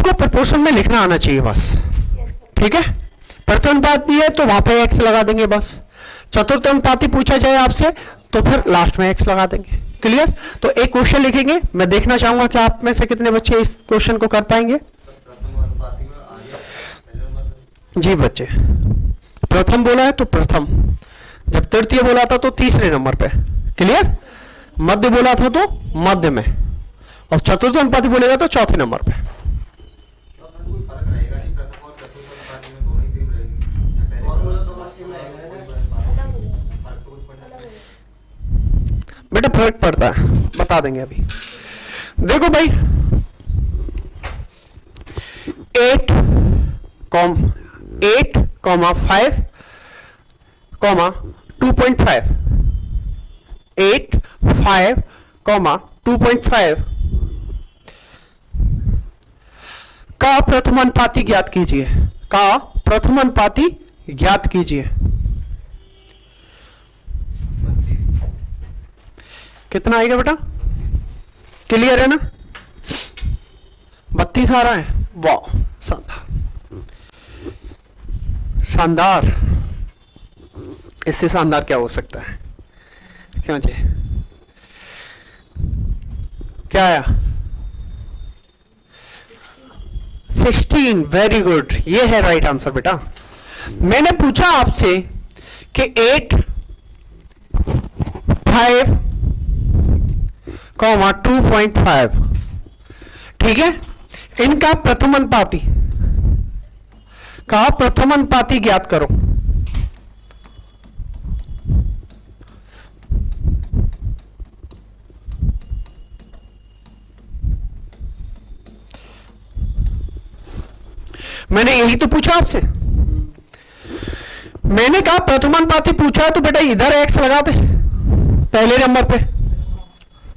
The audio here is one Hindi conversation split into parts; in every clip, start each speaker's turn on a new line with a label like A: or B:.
A: आपको प्रपोर्शन में लिखना आना चाहिए बस, ठीक है। प्रथमानुपाती है तो वहां पे एक्स लगा देंगे बस। चतुर्थानुपाती पूछा जाए आपसे तो फिर लास्ट में एक्स लगा देंगे। क्लियर? तो एक क्वेश्चन लिखेंगे, मैं देखना चाहूंगा कि आप में से कितने बच्चे इस क्वेश्चन को कर पाएंगे। जी बच्चे, प्रथम बोला है तो प्रथम, जब तृतीय बोला था तो तीसरे नंबर पे। क्लियर? मध्य बोला था तो मध्य में, और चतुर्थ अनुपाति बोलेगा तो चौथे नंबर पे। बेटा फर्क पड़ता है, बता देंगे अभी। देखो भाई 8, 5, 2.5, 8, 5, 2.5 का प्रथमानुपाती ज्ञात कीजिए। का प्रथमानुपाती ज्ञात कीजिए। कितना आएगा बेटा? क्लियर है ना? 32 आ रहा है। वाह, शानदार शानदार। इससे शानदार क्या हो सकता है? क्यों जी? क्या आया? 16। वेरी गुड, ये है राइट आंसर बेटा। मैंने पूछा आपसे कि 8, 5, 2.5, ठीक है, इनका प्रथमानुपाती का प्रथमानुपाती ज्ञात करो। मैंने यही तो पूछा आपसे। मैंने कहा प्रथमानुपाती पूछा है तो बेटा इधर एक्स लगा दे पहले नंबर पे,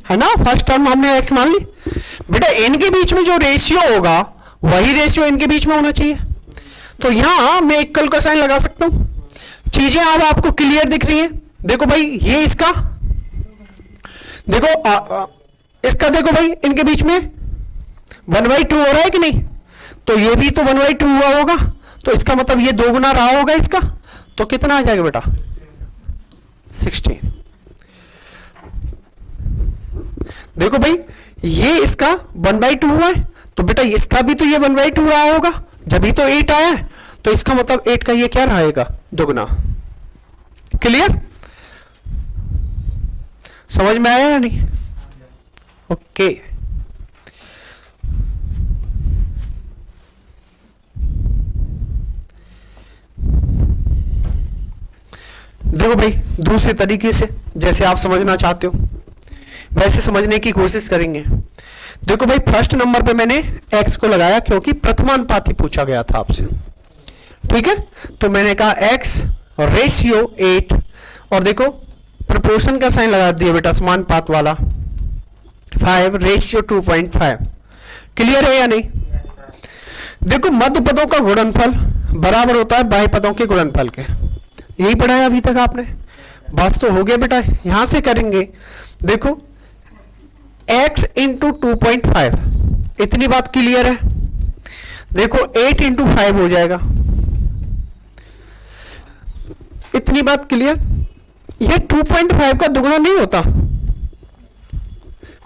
A: है ना। फर्स्ट टर्म हमने एक्स मान ली। बेटा इनके बीच में जो रेशियो होगा वही रेशियो इनके बीच में होना चाहिए। तो यहां मैं इक्वल का साइन लगा सकता हूं। चीजें अब आपको क्लियर दिख रही हैं। देखो भाई ये इसका, देखो इसका, देखो भाई इनके बीच में 1/2 हो रहा है कि नहीं? तो ये भी तो 1/2 हुआ होगा, तो इसका मतलब ये 2 गुना रहा होगा इसका। तो कितना आ जाएगा बेटा? 16। देखो भाई ये इसका 1/2 हुआ है, तो बेटा इसका भी तो ये 1/2 रहा होगा, जब ही तो 8 आया है। तो इसका मतलब 8 का ये क्या रहेगा? 2 गुना। क्लियर? समझ में आया या नहीं? ओके। देखो भाई दूसरे तरीके से, जैसे आप समझना चाहते हो वैसे समझने की कोशिश करेंगे। देखो भाई फर्स्ट नंबर पे मैंने x को लगाया क्योंकि प्रथमानुपाती पूछा गया था आपसे, ठीक है। तो मैंने कहा x रेशियो 8, और देखो प्रोपोर्शन का साइन लगा दिया बेटा समानुपात वाला, 5 रेशियो 2.5। क्लियर है या नहीं? देखो मध्य पदों का गुणनफल बराबर होता है बाह्य पदों के गुणनफल के। यही पढ़ा है अभी तक आपने? बस तो हो गया बेटा। यहां से करेंगे, देखो x इंटू 2.5, इतनी बात क्लियर है। देखो 8 इंटू 5 हो जाएगा, इतनी बात क्लियर। ये 2.5 का दुगुना नहीं होता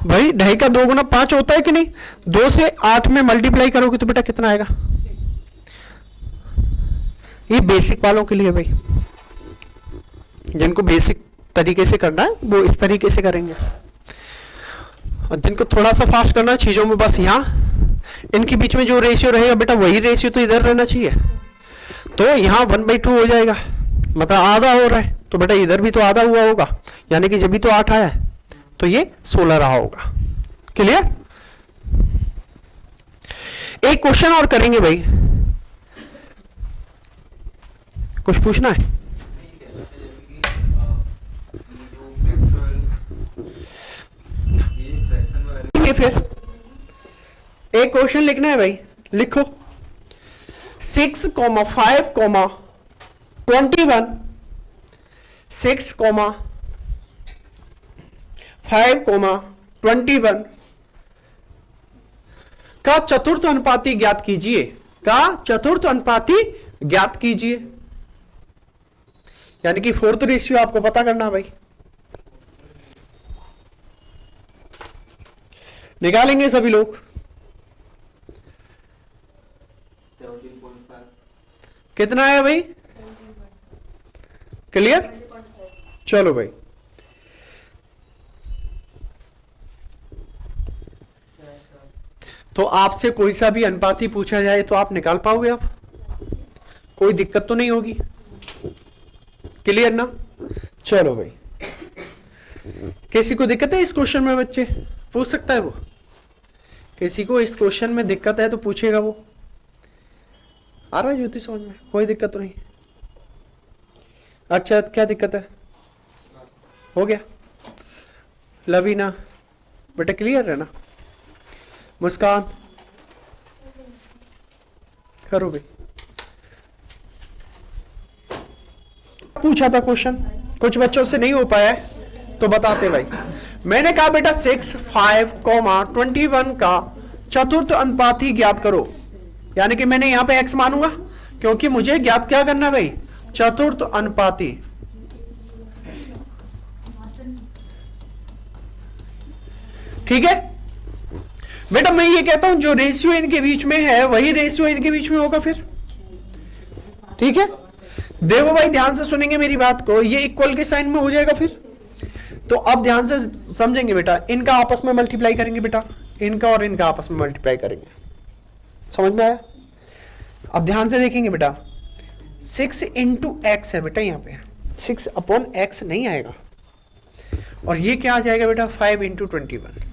A: भाई, 2.5 का 2 गुना 5 होता है कि नहीं? 2 से 8 में मल्टीप्लाई करोगे तो बेटा कितना आएगा? ये बेसिक वालों के लिए भाई, जिनको बेसिक तरीके से करना है वो इस तरीके से करेंगे, और जिनको थोड़ा सा फास्ट करना है चीजों में, बस यहाँ इनके बीच में जो रेशियो रहेगा बेटा वही रेशियो तो इधर रहना चाहिए। तो यहाँ 1/2 हो जाएगा, मतलब आधा हो रहा है, तो बेटा इधर भी तो आधा हुआ होगा, यानी कि जब भी तो 8 आया है तो ये 16 रहा होगा। क्लियर? एक क्वेश्चन और करेंगे भाई, कुछ पूछना है? फिर एक क्वेश्चन लिखना है भाई, लिखो 6, 5, 21, 6, 5, 21 का चतुर्थ अनुपाती ज्ञात कीजिए, का चतुर्थ अनुपाती ज्ञात कीजिए, यानी कि फोर्थ रेशियो आपको पता करना भाई। निकालेंगे सभी लोग।
B: 17.5
A: कितना है भाई? क्लियर? चलो भाई, तो आपसे कोई सा भी अनुपाती पूछा जाए तो आप निकाल पाओगे? आप कोई दिक्कत तो नहीं होगी? क्लियर ना? चलो भाई, किसी को दिक्कत है इस क्वेश्चन में? बच्चे पूछ सकता है वो? किसी को इस क्वेश्चन में दिक्कत है तो पूछेगा वो। आ रहा है ज्योति समझ में? कोई दिक्कत तो नहीं? अच्छा, क्या दिक्कत है? हो गया? लवीना बेटा क्लियर है ना? मुस्कान करो भाई। पूछा था क्वेश्चन, कुछ बच्चों से नहीं हो पाया है तो बताते भाई। मैंने कहा बेटा 6, 5, 21 का चतुर्थ अनुपाती ज्ञात करो, यानी कि मैंने यहां पे x मानूंगा क्योंकि मुझे ज्ञात क्या करना है भाई? चतुर्थ अनुपाती। ठीक है बेटा, मैं ये कहता हूं जो रेशियो इनके बीच में है वही रेशियो इनके बीच में होगा फिर। ठीक है, देखो भाई ध्यान से सुनेंगे मेरी बात को, ये इक्वल के साइन में हो जाएगा फिर। तो अब ध्यान से समझेंगे बेटा, इनका आपस में मल्टीप्लाई करेंगे बेटा, इनका और इनका आपस में मल्टीप्लाई करेंगे। समझ में आया? अब ध्यान से देखेंगे बेटा, 6 इंटू एक्स है बेटा, यहाँ पे 6 अपॉन एक्स नहीं आएगा, और ये क्या आ जाएगा बेटा? 5 इंटू 21।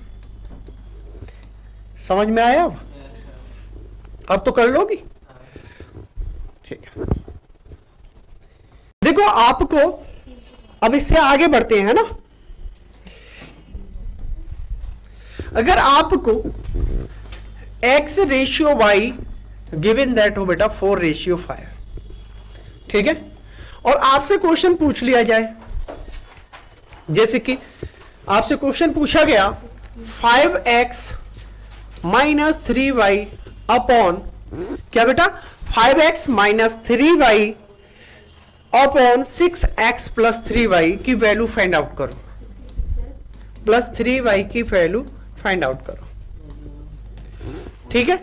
A: समझ में आया? अब तो कर लोगी? ठीक है, देखो आपको अब इससे आगे बढ़ते हैं ना। अगर आपको x ratio y given that हो बेटा 4:5, ठीक है, और आपसे क्वेश्चन पूछ लिया जाए, जैसे कि आपसे क्वेश्चन पूछा गया 5x माइनस 3y अपॉन क्या बेटा? 5x minus 3y upon 6x plus 3y की वैल्यू फाइंड आउट करो, प्लस 3y की वैल्यू फाइंड आउट करो। ठीक है,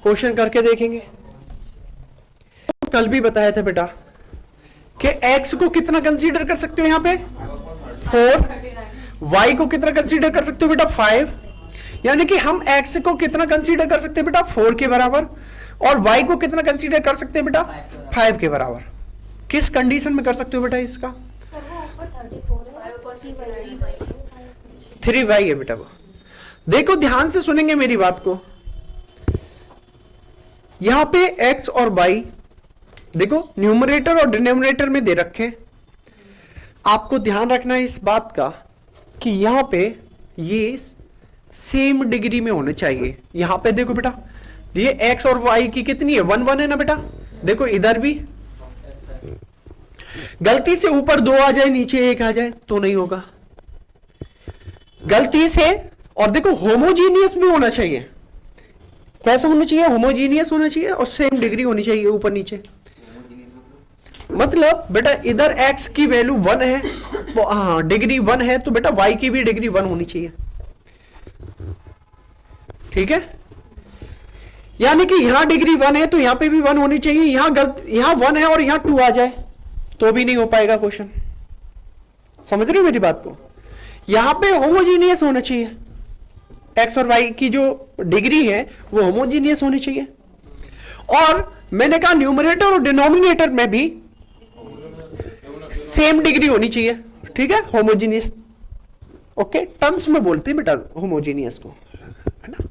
A: क्वेश्चन करके देखेंगे। कल भी बताया था बेटा कि x को कितना कंसीडर कर सकते हो? यहां पे 4, y को कितना कंसीडर कर सकते हो बेटा? 5, यानी कि हम x को कितना कंसीडर कर सकते हैं बेटा? 4 के बराबर, और y को कितना कंसीडर कर सकते हैं बेटा? 5 के बराबर। किस कंडीशन में कर सकते हो बेटा इसका? 3y है बेटा वो। देखो ध्यान से सुनेंगे मेरी बात को, यहां पे x और y देखो न्यूमरेटर और डिनोमिनेटर में दे रखे। आपको ध्यान रखना है इस बात का कि यहां पे ये सेम डिग्री में होने चाहिए। यहां पे देखो बेटा, ये x और y की कितनी है? 1 1 है ना बेटा। देखो इधर भी गलती से ऊपर 2 आ जाए नीचे 1 आ जाए तो नहीं होगा, गलती से। और देखो होमोजीनियस भी होना चाहिए। कैसा होना चाहिए? होमोजीनियस होना चाहिए और सेम डिग्री होनी चाहिए ऊपर नीचे। मतलब बेटा इधर x की वैल्यू 1 है, हाँ डिग्री 1 है, तो बेटा y की भी डिग्री 1 होनी चाहिए। ठीक है, यानी कि यहां डिग्री 1 है तो यहां पे भी 1 होनी चाहिए। यहां 1 है और यहां 2 आ जाए तो भी नहीं हो पाएगा क्वेश्चन। समझ रहे हो मेरी बात को? यहां पे होमोजीनियस होना चाहिए, x और y की जो डिग्री है वो होमोजीनियस होनी चाहिए। और मैंने कहा न्यूमरेटर और डिनोमिनेटर में भी सेम डिग्री होनी चाहिए। ठीक है, होमोजीनियस। ओके, टर्म्स में बोलते हैं बेटा होमोजीनियस को, है ना।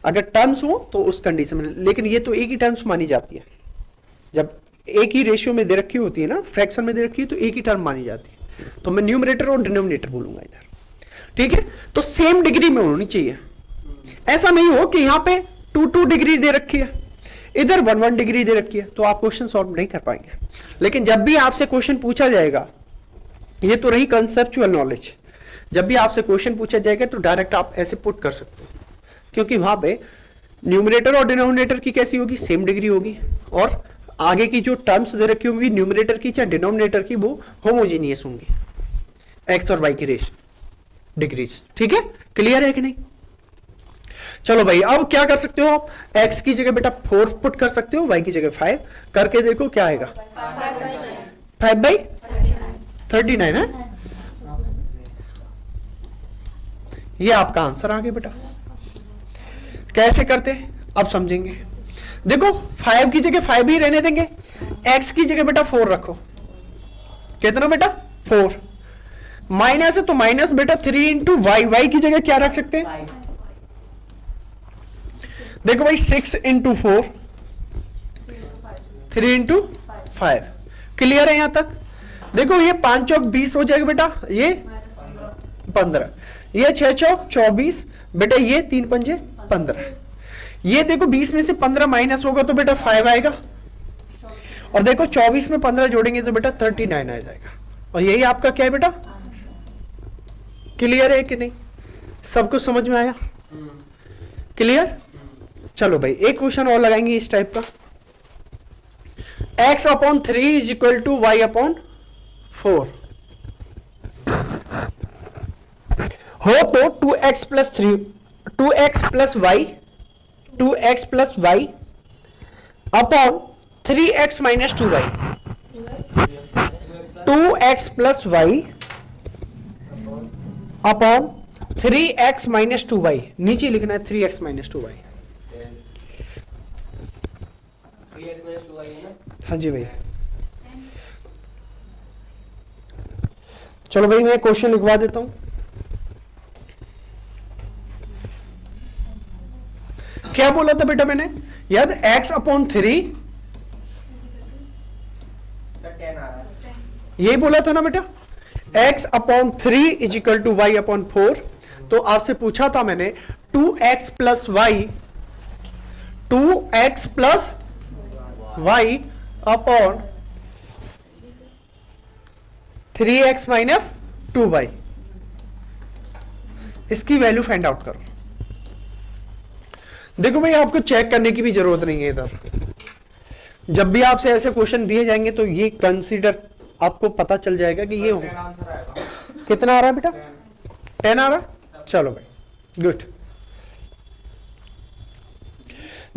A: अगर टर्म्स हो तो उस कंडीशन में, लेकिन ये तो एक ही टर्म्स मानी जाती है। जब एक ही रेशियो में दे रखी होती है ना, फ्रैक्शन में दे रखी है, तो एक ही टर्म मानी जाती है। तो मैं न्यूमरेटर और डिनोमिनेटर बोलूंगा इधर। ठीक है, तो सेम डिग्री में होनी चाहिए। ऐसा नहीं हो कि यहां पे 2 डिग्री दे रखी है, इधर 1 डिग्री दे रखी है, तो आप क्वेश्चन सॉल्व नहीं कर पाएंगे। लेकिन जब भी आपसे क्वेश्चन पूछा जाएगा ये तो रही कंसेप्चुअल नॉलेज। जब भी आपसे क्वेश्चन पूछा जाएगा तो डायरेक्ट आप ऐसे पुट कर सकते हो, क्योंकि वहां पे न्यूमरेटर और डिनोमिनेटर की कैसी होगी, सेम डिग्री होगी, और आगे की जो टर्म्स दे रखी होंगी न्यूमरेटर की चाहे डिनोमिनेटर की वो होमोजीनियस होंगी, एक्स और वाई की रेश डिग्रीज। ठीक है, क्लियर है कि नहीं? चलो भाई, अब क्या कर सकते हो आप, x की जगह बेटा 4 पुट कर सकते हो, y की जगह 5 करके देखो क्या आएगा, 5/39 है। ये आपका आंसर आ गया बेटा। कैसे करते अब समझेंगे। देखो 5 की जगह 5 ही रहने देंगे, x की जगह बेटा 4 रखो, कितना बेटा 4, माइनस है तो माइनस बेटा 3 इंटू वाई, वाई की जगह क्या रख सकते हैं, देखो भाई 6 इंटू 4, 3 इंटू 5, क्लियर है यहां तक। देखो ये 5 चौक 20 हो जाएगा बेटा, ये 15, ये 6 चौक 24 बेटा, ये 3 पंजे 15, ये देखो 20 में से 15 माइनस होगा तो बेटा 5 आएगा, और देखो 24 में 15 जोड़ेंगे तो बेटा 39 आ जाएगा, और यही आपका क्या है बेटा, क्लियर है कि नहीं, सब कुछ समझ में आया, क्लियर। चलो भाई एक क्वेश्चन और लगाएंगे इस टाइप का, x/3 is equal to y/4 हो तो 2x plus 3, 2x plus y, 2x plus y upon 3x minus 2y, 2x plus y upon 3x minus 2y, नीचे लिखना है 3x माइनस 2y। हाँ जी भाई, चलो भाई मैं क्वेश्चन लिखवा देता हूं। क्या बोला था बेटा मैंने, याद, x/3, यही बोला था ना बेटा, x/3 is equal to y/4। तो आपसे पूछा था मैंने 2x plus y, 2x plus y upon 3x minus 2y, इसकी वैल्यू फाइंड आउट करो। देखो भाई आपको चेक करने की भी जरूरत नहीं है इधर, जब भी आपसे ऐसे क्वेश्चन दिए जाएंगे तो ये कंसीडर आपको पता चल जाएगा कि ये होगा। कितना आ रहा है बेटा, 10 आ रहा है, चलो भाई गुड।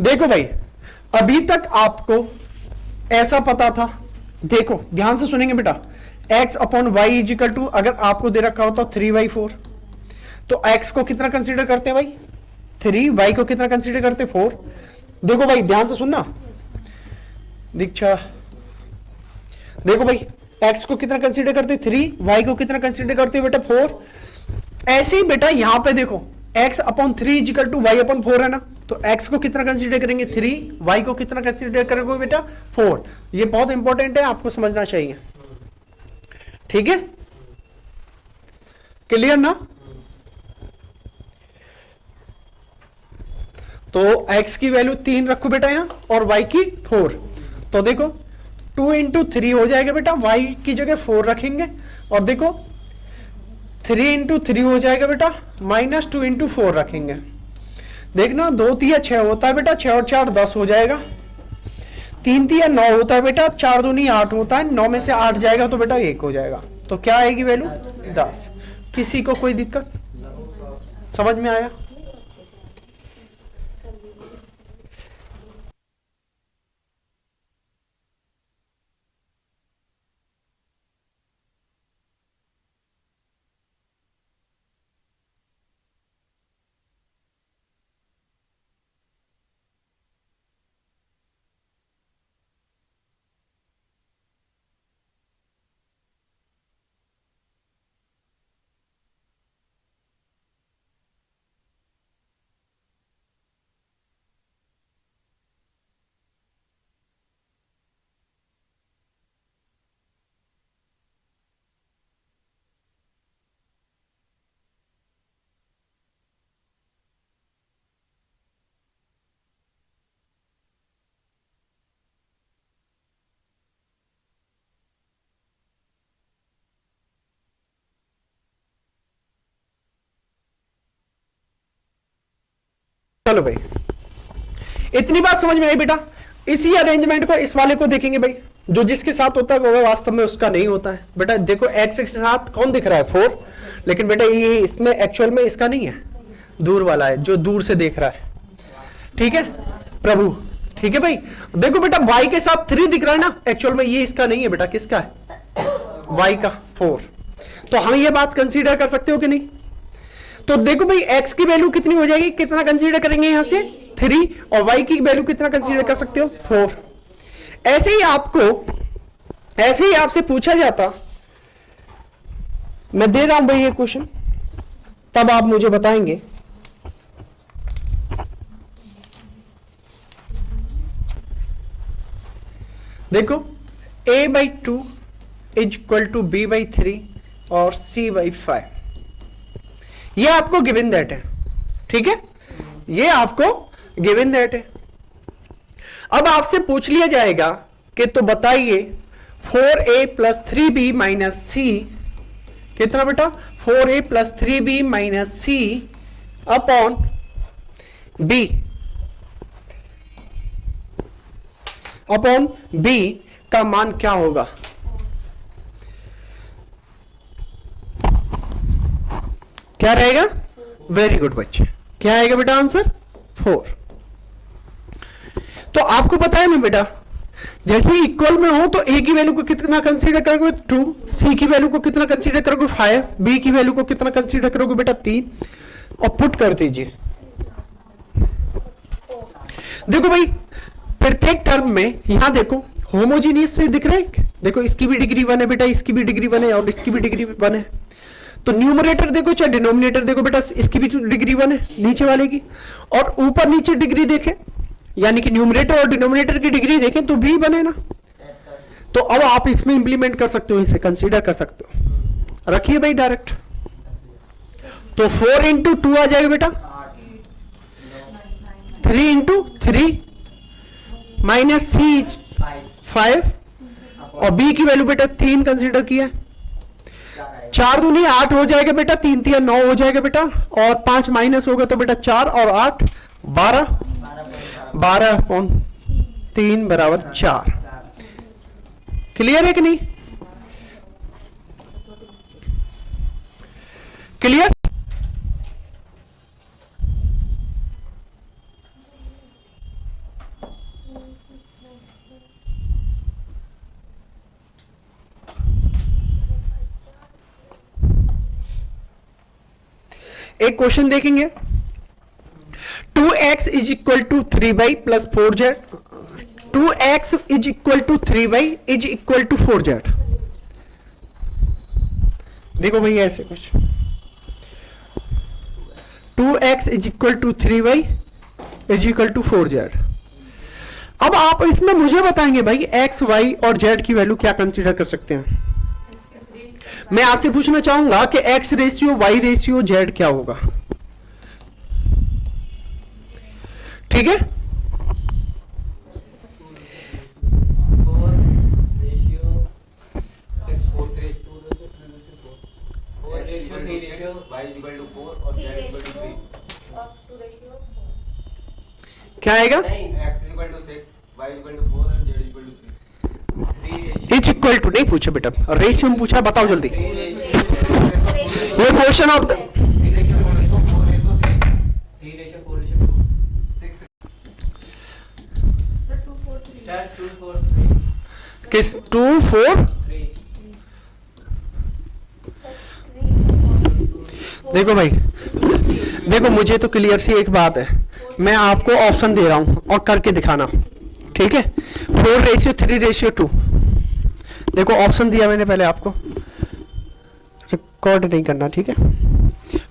A: देखो भाई अभी तक आपको ऐसा पता था, देखो ध्यान से सुनेंगे बेटा, x/y इजिकल टू, अगर आपको दे रखा होता 3/4, तो x को कितना कंसीडर करते हैं भाई 3, y को कितना कंसीडर करते 4। देखो भाई ध्यान से सुनना दीक्षा, देखो भाई x को कितना कंसीडर करते 3, y को कितना कंसीडर करते बेटा 4। ऐसे ही बेटा यहां पे देखो x/3 इजिकल टू y/4 है ना, तो x को कितना कंसीडर करेंगे 3, y को कितना कंसीडर करेंगे बेटा 4। ये बहुत इंपॉर्टेंट है, आपको समझना चाहिए, ठीक है, क्लियर ना। तो x की वैल्यू 3 रखो बेटा यहां, और y की 4, तो देखो 2 इंटू 3 हो जाएगा बेटा, y की जगह 4 रखेंगे, और देखो 3 इंटू 3 हो जाएगा बेटा, माइनस 2 इंटू 4 रखेंगे। देखना 2 तिया 6 होता है बेटा, 6 और 4 10 हो जाएगा, 3 तिया 9 होता है बेटा, 4 दूनी 8 होता है, 9 में से 8 जाएगा तो बेटा 1 हो जाएगा, तो क्या आएगी वैल्यू 10। किसी को कोई दिक्कत, समझ में आया। चलो भाई, इतनी बात समझ में आई बेटा। इसी अरेंजमेंट को इस वाले को देखेंगे भाई, जो जिसके साथ होता है वो वास्तव में उसका नहीं होता है बेटा। देखो एक्स के साथ कौन दिख रहा है 4, लेकिन बेटा ये इसमें एक्चुअल में इसका नहीं है, दूर वाला है जो दूर से देख रहा है, ठीक है प्रभु, ठीक है भाई। देखो बेटा y के साथ 3 दिख रहा है ना, एक्चुअल में ये इसका नहीं है बेटा, किसका है, y का 4। तो हम ये बात कंसीडर कर सकते हो कि नहीं। तो देखो भाई x की वैल्यू कितनी हो जाएगी, कितना कंसीडर करेंगे यहां से 3, और y की वैल्यू कितना कंसीडर कर सकते हो 4। ऐसे ही आपसे पूछा जाता, मैं दे रहा हूं भाई ये क्वेश्चन, तब आप मुझे बताएंगे। देखो a/2 is equal to b/3 और c/5, ये आपको गिवन दैट है, ठीक है, ये आपको गिवन दैट है। अब आपसे पूछ लिया जाएगा कि तो बताइए 4a plus 3b minus c कितना बेटा, 4a plus 3b minus c upon b, upon b का मान क्या होगा। क्या रहेगा, वेरी गुड बच्चे, क्या आएगा बेटा आंसर 4। तो आपको पता है ना बेटा, जैसे ही इक्वल में हो तो a की वैल्यू को कितना कंसीडर करोगे 2, c की वैल्यू को कितना कंसीडर करोगे 5, b की वैल्यू को कितना कंसीडर करोगे बेटा 3, और पुट कर दीजिए। देखो भाई प्रत्येक टर्म में यहां देखो होमोजीनियस से दिख रहे हैं, देखो इसकी भी डिग्री 1 है बेटा, इसकी भी डिग्री 1 है और इसकी भी डिग्री 1 है। तो न्यूमरेटर देखो चाहे डिनोमिनेटर देखो बेटा, इसकी भी डिग्री 1 है नीचे वाले की, और ऊपर नीचे डिग्री देखें, यानी कि न्यूमरेटर और डिनोमिनेटर की डिग्री देखें तो भी बने ना। तो अब आप इसमें इंप्लीमेंट कर सकते हो, इसे कंसीडर कर सकते हो, रखिए भाई डायरेक्ट। तो 4 इंटू 2 आ जाएगा बेटा, 3 इंटू 3 माइनस सी 5, और बी की वैल्यू बेटा 3 कंसीडर किया, 4 दूनी 8 हो जाएगा बेटा, 3 3 9 हो जाएगा बेटा, और 5 माइनस होगा तो बेटा 4 और 8 12, 12/3 बराबर 4। क्लियर है कि नहीं, क्लियर। एक क्वेश्चन देखेंगे, 2x is equal to 3y plus 4z, 2x is equal to 3y is equal to 4z। देखो भैया ऐसे कुछ, 2x is equal to 3y is equal to 4z। अब आप इसमें मुझे बताएंगे भाई x, y और z की वैल्यू क्या कंसीडर कर सकते हैं। मैं आपसे पूछना चाहूंगा कि x ratio y ratio z क्या होगा, ठीक है। क्या आएगा, इज इक्वल टू नहीं पूछा बेटा, रेशियो में पूछा, बताओ जल्दी। ये क्वेश्चन ऑफ द किस 2 4 देखो भाई, देखो मुझे तो क्लियर सी एक बात है, मैं आपको ऑप्शन दे रहा हूं और करके दिखाना, ठीक है। 4 रेशियो 3 रेशियो 2, देखो ऑप्शन दिया मैंने पहले, आपको रिकॉर्ड नहीं करना, ठीक है।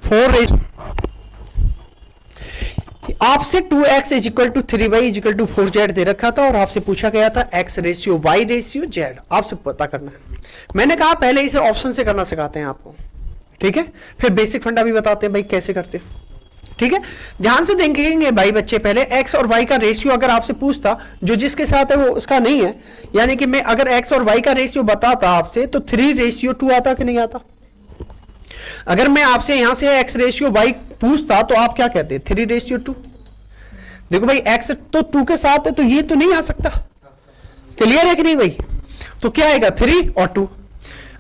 A: 4 रेशियो आपसे 2x is equal to 3y is equal to 4z दे रखा था, और आपसे पूछा गया था x ratio y ratio z, आपसे पता करना है। मैंने कहा पहले इसे ऑप्शन से करना सिखाते हैं आपको, ठीक है, फिर बेसिक फंडा भी बताते हैं भाई कैसे करते हैं, ठीक है। ध्यान से देखेंगे भाई बच्चे, पहले x और y का रेशियो अगर आपसे पूछता, जो जिसके साथ है वो उसका नहीं है, यानी कि मैं अगर x और y का रेशियो बताता आपसे तो 3 रेशियो 2 आता कि नहीं आता। अगर मैं आपसे यहां से x रेशियो y पूछता तो आप क्या कहते, 3 रेशियो 2। देखो भाई x तो 2 के साथ है तो ये तो नहीं आ सकता, क्लियर है कि नहीं भाई? तो क्या आएगा 3 और 2।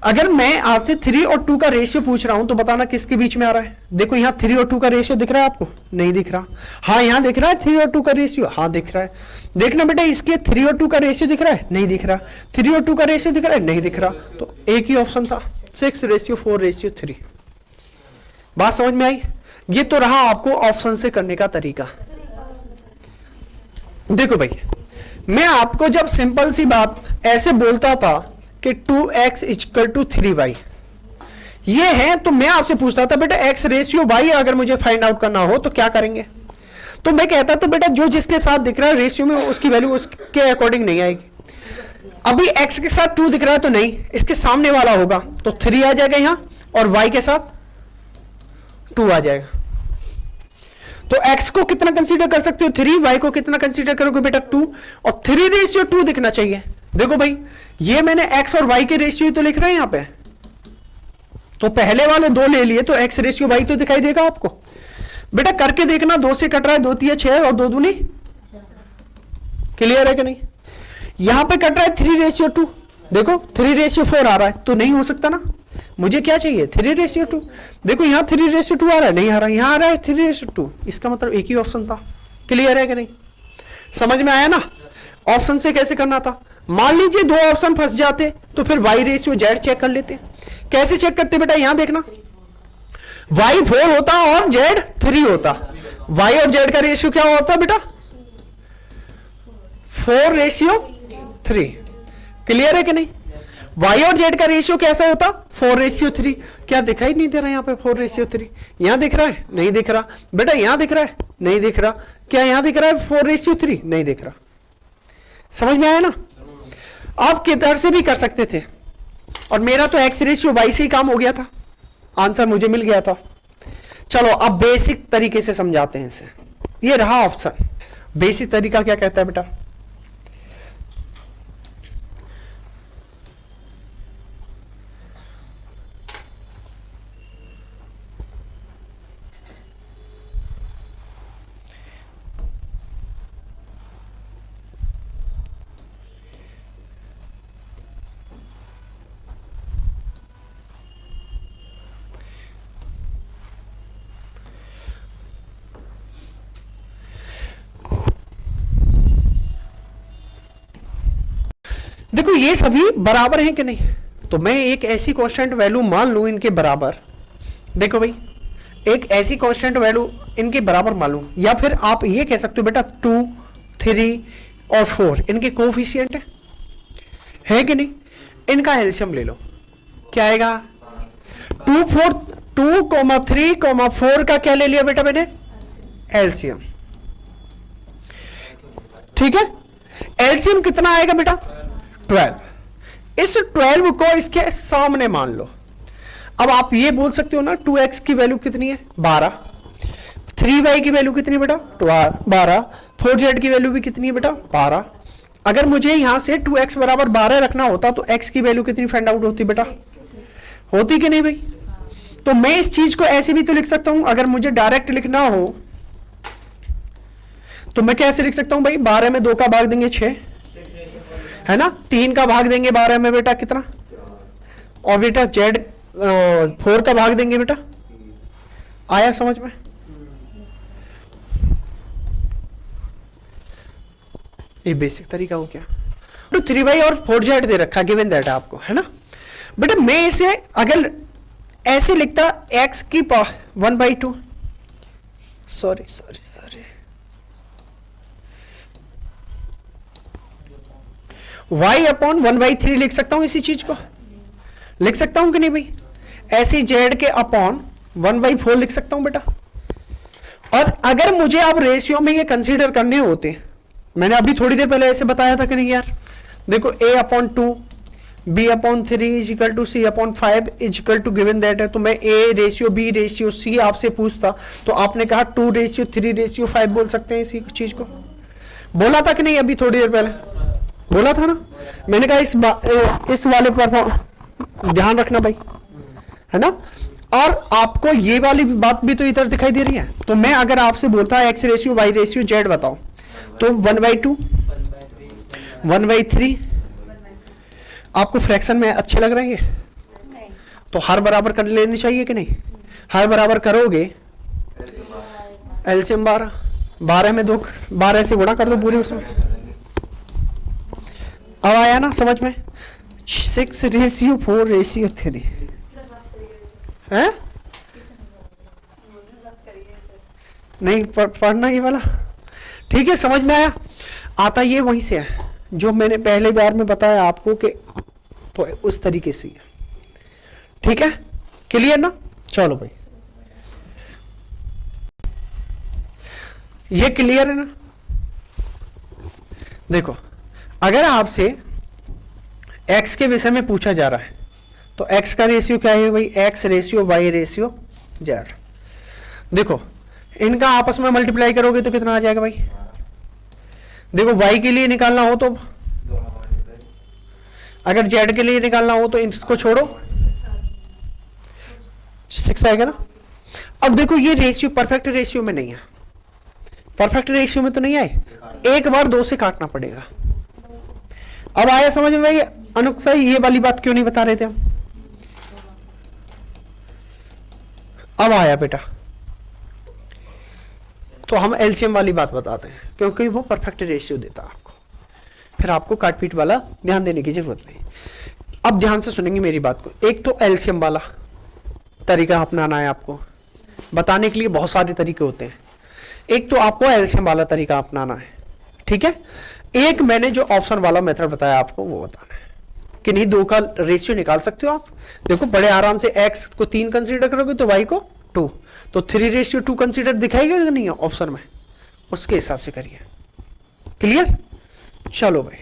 A: अगर मैं आपसे 3 और 2 का रेशियो पूछ रहा हूं तो बताना किसके बीच में आ रहा है। देखो यहां 3 और 2 का रेशियो दिख रहा है आपको? नहीं दिख रहा। हाँ यहां दिख रहा है 3 और 2 का रेशियो, हाँ दिख रहा है। देखना बेटा इसके 3 और 2 का रेशियो दिख रहा है? नहीं दिख रहा। 3 और 2 का रेशियो दिख रहा है? नहीं दिख रहा। तो एक ही ऑप्शन था 6:4:3। बात समझ में आई? ये तो रहा आपको ऑप्शन से करने का तरीका। देखो भाई मैं आपको जब सिंपल सी बात ऐसे बोलता था कि 2x = 3y ये है, तो मैं आपसे पूछता था बेटा x/y अगर मुझे फाइंड आउट करना हो तो क्या करेंगे, तो मैं कहता था बेटा जो जिसके साथ दिख रहा है रेशियो में उसकी वैल्यू उसके अकॉर्डिंग नहीं आएगी। अभी x के साथ 2 दिख रहा है तो नहीं, इसके सामने वाला होगा तो 3 आ जाएगा यहां, और y के साथ 2 आ जाएगा। तो x को कितना कंसीडर कर सकते हो 3, y को कितना कंसीडर करोगे बेटा 2, और 3:2 दिखना चाहिए। देखो भाई ये मैंने x और y के रेशियो तो लिख रहे हैं यहां पे, तो पहले वाले 2 ले लिए तो x/y तो दिखाई देगा आपको। बेटा करके देखना, 2 से कट रहा है 2 3 6 और 2 दूनी, क्लियर है कि नहीं? यहां पे कट रहा है 3:2, देखो 3:4 आ रहा है तो नहीं हो सकता ना, मुझे क्या चाहिए 3:2। देखो यहां 3:2 आ रहा है, नहीं आ रहा, यहां आ रहा है 3:2, इसका मतलब एक ही ऑप्शन था। क्लियर है कि नहीं? समझ में आया ना? ऑप्शन से कैसे करना था। मान लीजिए 2 ऑप्शन फंस जाते तो फिर y/z चेक कर लेते। कैसे चेक करते बेटा, यहां देखना y 4 होता और z 3 होता, y और z का रेशियो क्या होता बेटा 4:3। क्लियर है कि नहीं? y और z का रेशियो कैसा होता 4:3। क्या दिखाई नहीं दे रहा यहां पे 4:3? यहां दिख रहा है? नहीं दिख रहा। बेटा यहां दिख रहा है? नहीं दिख रहा। क्या यहां दिख रहा है 4:3? नहीं दिख रहा। समझ में आया ना? आप किधर से भी कर सकते थे, और मेरा तो x/y से ही काम हो गया था, आंसर मुझे मिल गया था। चलो अब बेसिक तरीके से समझाते हैं इसे। ये रहा ऑप्शन। बेसिक तरीका क्या कहता है बेटा, देखो ये सभी बराबर हैं कि नहीं, तो मैं एक ऐसी कांस्टेंट वैल्यू मान लूं इनके बराबर। देखो भाई एक ऐसी कांस्टेंट वैल्यू इनके बराबर मान लूं, या फिर आप ये कह सकते हो बेटा 2 3 और 4 इनके कोफिशिएंट है कि नहीं, इनका एलसीएम ले लो। क्या आएगा 2 3 4 का क्या ले लिया बेटा मैंने एलसीएम। ठीक है, एलसीएम कितना आएगा बेटा 12। इस 12 को इसके सामने मान लो। अब आप ये बोल सकते हो ना 2x की वैल्यू कितनी है 12, 3y की वैल्यू कितनी है बेटा 12, 4z की वैल्यू भी कितनी है बेटा 12। अगर मुझे यहां से 2x बराबर 12 रखना होता तो x की वैल्यू कितनी फाइंड आउट होती बेटा, होती कि नहीं भाई? तो मैं इस चीज को ऐसे भी तो लिख सकता हूं, अगर मुझे डायरेक्ट लिखना हो तो मैं कैसे लिख सकता हूं भाई, 12 में 2 का भाग देंगे 6 है ना, 3 का भाग देंगे 12 में बेटा कितना, और बेटा z 4 का भाग देंगे बेटा। आया समझ में? ये बेसिक तरीका हो गया। तो 3y और 4z दे रखा गिवन दैट आपको, है ना बेटा। मैं इसे अगर ऐसे लिखता x की 1/2, सॉरी y अपॉन 1/3 लिख सकता हूं, इसी चीज को लिख सकता हूं कि नहीं भाई? ऐसी z के अपॉन 1/4 लिख सकता हूं बेटा। और अगर मुझे अब रेशियो में ये कंसीडर करने होते, मैंने अभी थोड़ी देर पहले ऐसे बताया था कि नहीं यार, देखो a/2 b/3 = c/5 = given that है, तो मैं a/b/c आपसे पूछता तो आपने कहा 2/3/5 बोल सकते हैं। इसी चीज को बोला था कि नहीं अभी थोड़ी देर पहले बोला था ना, मैंने कहा इस वाले पर ध्यान रखना भाई, है ना। और आपको ये वाली बात भी तो इधर दिखाई दे रही है। तो मैं अगर आपसे बोलता x ratio y ratio z बताओ, तो 1/2 1/3 आपको फ्रैक्शन में अच्छे लग रहे हैं? तो हर बराबर कर लेनी चाहिए कि नहीं? हर बराबर करोगे एलसीएम 12 में 12 से गुणा कर दो पूरे उसमें। अब आया ना समझ में? 6:4:3 है नहीं पढ़ना ये वाला, ठीक है? समझ में आया? आता ये वहीं से है जो मैंने पहले बार में बताया आपको कि तो उस तरीके से है, ठीक है? क्लियर ना? चलो भाई, ये क्लियर है ना? देखो, अगर आपसे x के विषय में पूछा जा रहा है तो x का रेशियो क्या है भाई? x ratio y ratio z। देखो, इनका आपस में मल्टीप्लाई करोगे तो कितना आ जाएगा भाई? देखो, y के लिए निकालना हो तो, अगर z के लिए निकालना हो तो इसको छोड़ो, 6 आएगा ना? अब देखो, ये रेशियो परफेक्ट रेशियो में नहीं है। परफेक्ट रेशियो में तो नहीं आए, एक बार 2 से काटना पड़ेगा। अब आया समझ में भाई? अनुसार ये वाली बात क्यों नहीं बता रहे थे हम? अब आया बेटा, तो हम एलसीएम वाली बात बताते हैं क्योंकि वो परफेक्ट रेशियो देता है आपको, फिर आपको काट पीट वाला ध्यान देने की जरूरत नहीं। अब ध्यान से सुनेंगे मेरी बात को। एक तो एलसीएम वाला तरीका अपनाना है आपको, बताने के लिए बहुत सारे तरीके होते हैं। एक तो आपको एलसीएम वाला तरीका अपनाना है, ठीक है? एक मैंने जो ऑप्शन वाला मेथड बताया आपको वो बताना है कि नहीं 2 का रेशियो निकाल सकते हो आप। देखो, बड़े आराम से x को 3 कंसीडर करोगे तो y को 2, तो 3:2 कंसीडर दिखाएगा कि नहीं ऑप्शन में? उसके हिसाब से करिए। क्लियर? चलो भाई,